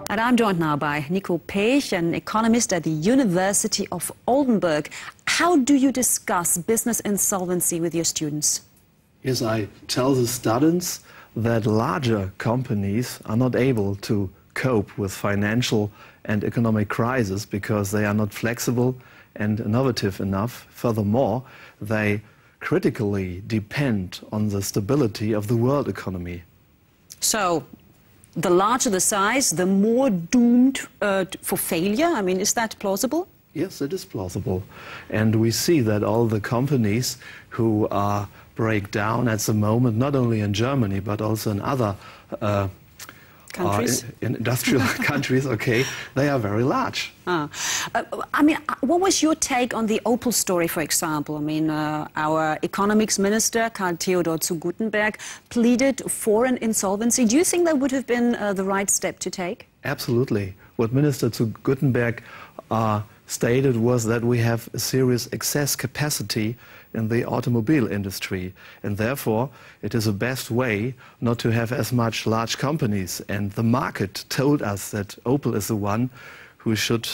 And I'm joined now by Nico Pech, an economist at the University of Oldenburg. How do you discuss business insolvency with your students? Yes, I tell the students that larger companies are not able to cope with financial and economic crisis because they are not flexible and innovative enough. Furthermore, they critically depend on the stability of the world economy. So, the larger the size, the more doomed for failure? I mean, is that plausible? Yes, it is plausible. And we see that all the companies who break down at the moment, not only in Germany, but also in other countries? In industrial countries, okay, they are very large. I mean, what was your take on the Opel story, for example? I mean, our economics minister, Karl Theodor zu Guttenberg, pleaded for an insolvency. Do you think that would have been the right step to take? Absolutely. What Minister zu Guttenberg stated was that we have a serious excess capacity in the automobile industry, and therefore it is the best way not to have as much large companies. And the market told us that Opel is the one who should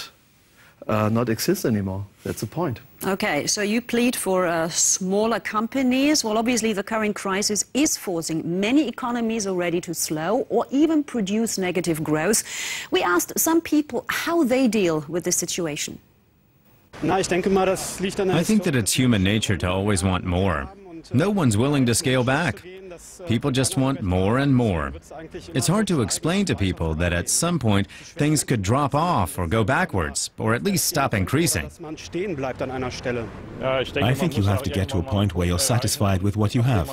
not exist anymore. That's the point. Okay, so you plead for smaller companies. Well, obviously the current crisis is forcing many economies already to slow or even produce negative growth. We asked some people how they deal with this situation. I think that it's human nature to always want more. No one's willing to scale back. People just want more and more. It's hard to explain to people that at some point things could drop off or go backwards, or at least stop increasing. I think you have to get to a point where you're satisfied with what you have.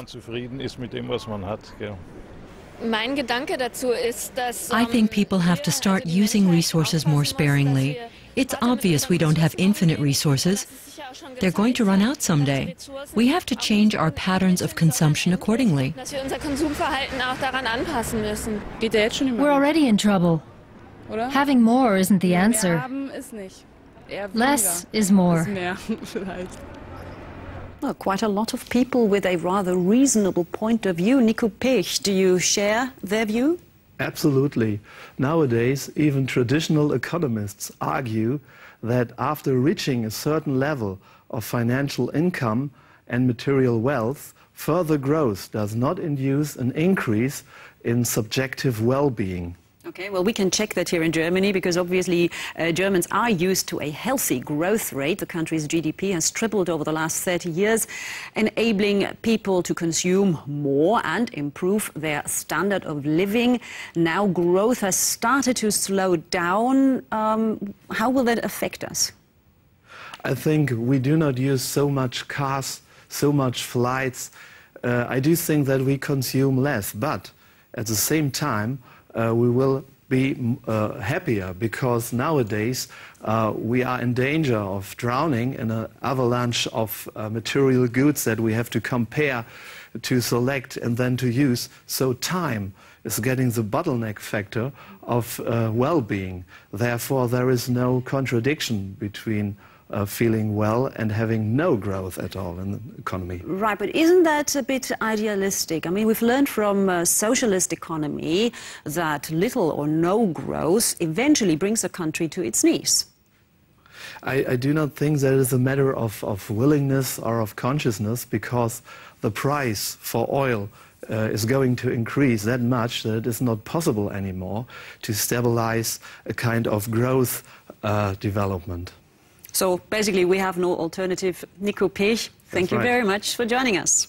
I think people have to start using resources more sparingly. It's obvious we don't have infinite resources. They're going to run out someday. We have to change our patterns of consumption accordingly. We're already in trouble. Having more isn't the answer. Less is more. Well, quite a lot of people with a rather reasonable point of view. Nico Pech, do you share their view? Absolutely. Nowadays, even traditional economists argue that after reaching a certain level of financial income and material wealth, further growth does not induce an increase in subjective well-being. Okay, well, we can check that here in Germany because obviously Germans are used to a healthy growth rate. The country's GDP has tripled over the last 30 years, enabling people to consume more and improve their standard of living. Now growth has started to slow down. How will that affect us? I think we do not use so much cars, so much flights. I do think that we consume less, but at the same time, we will be happier because nowadays we are in danger of drowning in an avalanche of material goods that we have to compare, to select and then to use. So time is getting the bottleneck factor of well-being. Therefore, there is no contradiction between feeling well and having no growth at all in the economy. Right, but isn't that a bit idealistic? I mean, we've learned from socialist economy that little or no growth eventually brings a country to its knees. I do not think that is a matter of willingness or of consciousness, because the price for oil is going to increase that much that it is not possible anymore to stabilize a kind of growth development. So basically we have no alternative. Nico Pech, thank you very much for joining us.